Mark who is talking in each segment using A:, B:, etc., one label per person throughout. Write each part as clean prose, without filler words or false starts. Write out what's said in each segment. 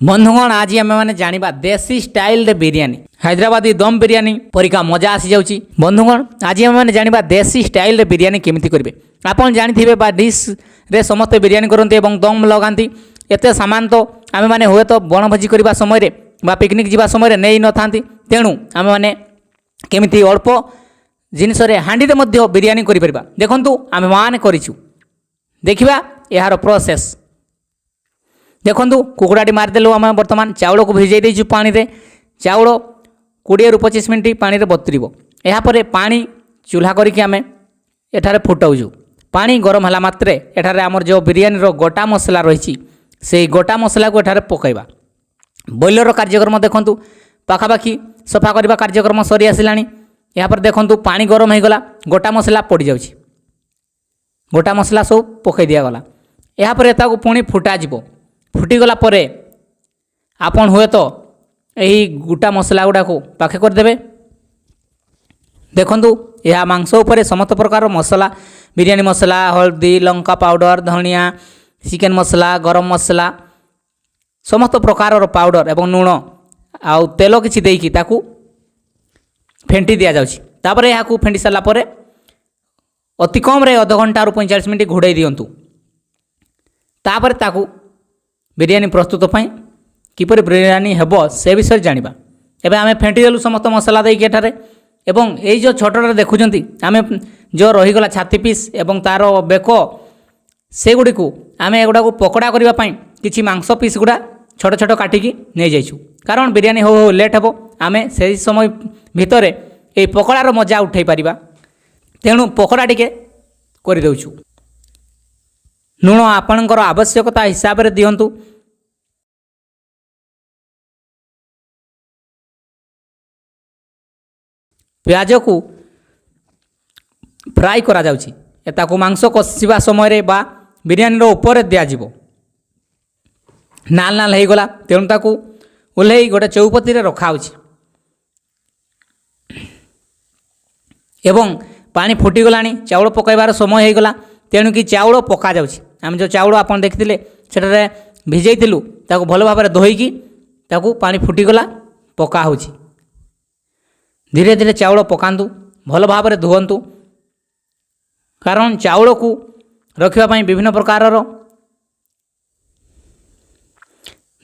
A: बंधुगण आज आम मैंने जाना देसी स्टाइल रे बिरियानी हैदराबादी दम बिरियानी परिका मजा आसी जाऊँगी। बंधुगण आज आम मैंने जाना देसी स्टाइल रे बिरियानी केमिति करेंगे। आपन जानी बा डिश रे समस्त बिरियानी करते और दम लगाती। एत सामान तो आम मैंने हुए तो बनभोजी करने समय बा पिकनिक जावा समय नहीं न था। तेणु आम मैंने केमिति अल्प जिनस हांडी बिरियानी कर देखु आम मैंने करूँ। देखा यार प्रोसेस देखु कुकुड़ाटी मारिदेलु आम बर्तमान चाउल को भिजई देचु पानी रे। चाउल 20 ରୁ 25 मिनट पानी रे बतुरीब। यापर पानी चूल्हा करके आम एठारे फुटाऊँ। पानी गरम है मात्रे एठारे आमर जो बिरियानी रो गोटा मसला रही से गोटा मसला को एठारे पकईबा। बॉयलर कार्यक्रम देखु पाखापाखि सफा करने कार्यक्रम सरी आसला। यापर देखु पानी गरम हो गला गोटा मसला पड़ जाऊँ। गोटा मसला सब पकई दिगला। यापर ताको पुणी फुटाଯିब। फुटीगला परे आपन हुए तो यही गोटा मसला गुड़ा को पाखे करदे। देखु यह मांस उपर समस्त प्रकार मसला बिरियानी मसला हल्दी लंका पाउडर धनिया चिकेन मसला गरम मसला समस्त प्रकार पाउडर एवं लुण आउ तेल किछि देकी ताकू फेंटी दिया जाउछि। तापर याकू फेंटी सारा पर अति कम रे आधा घंटा रु 45 मिनट घोड़ाई दियंतु। तापर ताकू बिरियानी प्रस्तुत पाई किपर बिरियानी हेब से विषय जानिबा। एबे आमे फेंटी देलु समस्त मसला देकी एठारे एवं एई जो छोटरे देखुचंती आमे जो रहीगला छाती पीस एवं तार बेक से गुडी को आमे एगुडा को पकोड़ा करबा पाई किछि मांस पीस गुडा छोट छोट काटिकी नै जाइछु। कारण बिरियानी हो लेट हेबो आमे से समय भितरे ए पकोड़ार मजा उठाई पारिबा। तेणु पकोड़ा टिके करि दउछु। लुण आपणकर आवश्यकता हिसाब रे दियंतु। प्याज को फ्राई करा जाउछि। एताको मांस कषिबा समय बा बिरियानी रो ऊपर दिया जिवो। नाल नाल हो गला तेणु ताकू ओल्हे गोटे चौपती रे रखा होछि। एवं पानी फुटी गलानी चाउल पकाइबार समय हो गला तेणु कि चाउल पका जाउछि। आम जो चाउल आपन देखिथिले सेटारे भिजैथिलु ताकू भल भाबरे धोईकी ताकू पानी फुटीगला पका होछि। धीरे धीरे चाउल पकांतु भल भाबरे धुवंतु। कारण चाउल को रखिबा पई विभिन्न प्रकार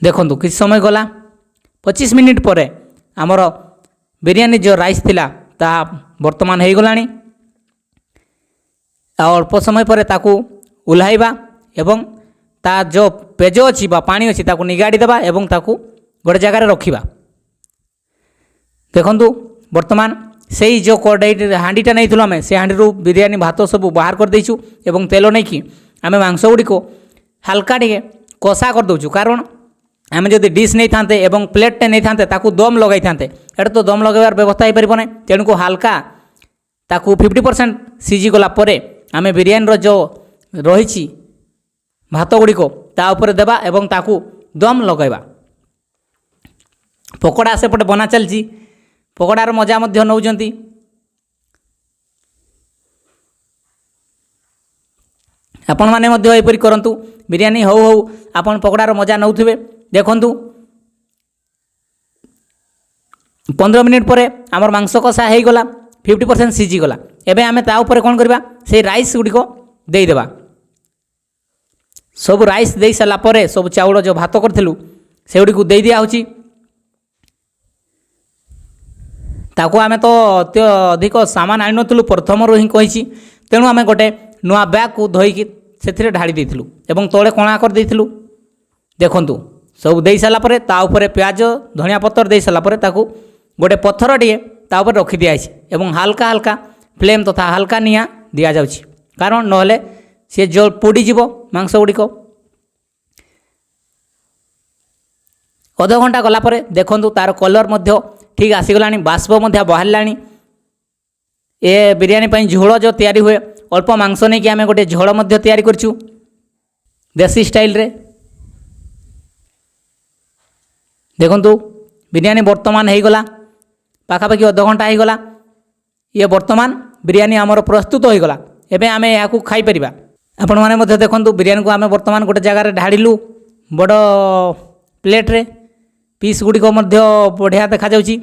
A: देखंतु किछ समय गला 25 मिनिट पर आमर बिरियानी जो राइस थिला ता वर्तमान हो गलानी। अल्प समय पर ताकू उल्हाइबा एवं ता जो पेज अच्छी बा पानी अच्छी ताकू निगाड़ी देबा एवं ताकू गोटे जगार रखिबा। देखंतु वर्तमान से जो कड़ाई हांडीटा नहीं थलो आमे से हांडी रू बिरियानी भात सब बाहर कर देइछु एवं तेल नहीं कि आमे मांस गुडी को हल्का टिके कषा कर दउछु। कारण आमे जदि डिश नहीं थांते एवं प्लेट नहीं थांते ताकू दम लगाई थांते एटा तो दम लगाइबार व्यवस्था हो परिबो नै। तेणु को हल्का ताकू 50% सीझी गला परे आमे बिरियानी रो जो रही भात गुड़िक ता ऊपर देबा एवं ताकू दम लगाइबा। पकोड़ा सेपटे बना चलची पकोड़ार मजा मध्य नौजंती। आपण माने मध्य एपरि करंतु बिरियानी हो आपण पकोड़ार मजा नौथिबे। देखंतु 15 मिनिट पर आमर मांस कषा हो गला 50% सीझी गला। एबे आमे ता ऊपर कोन करबा से राइस गुड़िक देई देबा। सब राइस दे सारा पर सब चाउल जो भात करथिलु से गुड़ी को दे दिया होची। ताको आमे तो अधिक सामान आनि नथलु प्रथम रो ही कहिछि। तेणु आमे गोटे नुआ बैग को धोईकी सेथिरे ढाली देथिलु एवं तळे कोणा कर देथिलु। देखंतु सब दे सारा पर ता ऊपर प्याज धनिया पत्तर दे सारा पर ताको गोटे पत्थर टिए ता ऊपर रखि दिया आछि एवं हल्का हल्का फ्लेम तथा हल्का निया दिया जाउछि। कारण नहले से जो पोड़ी जीवो मांस गुड़िक। अध घंटा गला पर देखंतु तार कलर मध्य ठीक आसीगलानी बाष्प मध्य बाहरलानी। ए बिरियानी पई झोल जो तैयारी हुए अल्प मांस नहीं कि आमे गोटे झोल मध्य तैयारी करछु देसी स्टाइल रे। देखंतु बिरियानी वर्तमान हो गला पाखापाखि अध घंटा हो गला। ये वर्तमान बिरियानी आमर प्रस्तुत हो गला। एबे आमे याकू खाई परिबा। आपण माने मध्य देखंतु बिरियानी को आमे वर्तमान गोटे जगार ढाड़िलु बड़ ପ୍ଲେଟ୍ରେ ପିସ୍ ଗୁଡ଼ିକ ମଧ୍ୟ ବଢ଼ିଆ ଦେଖାଯାଉଛି।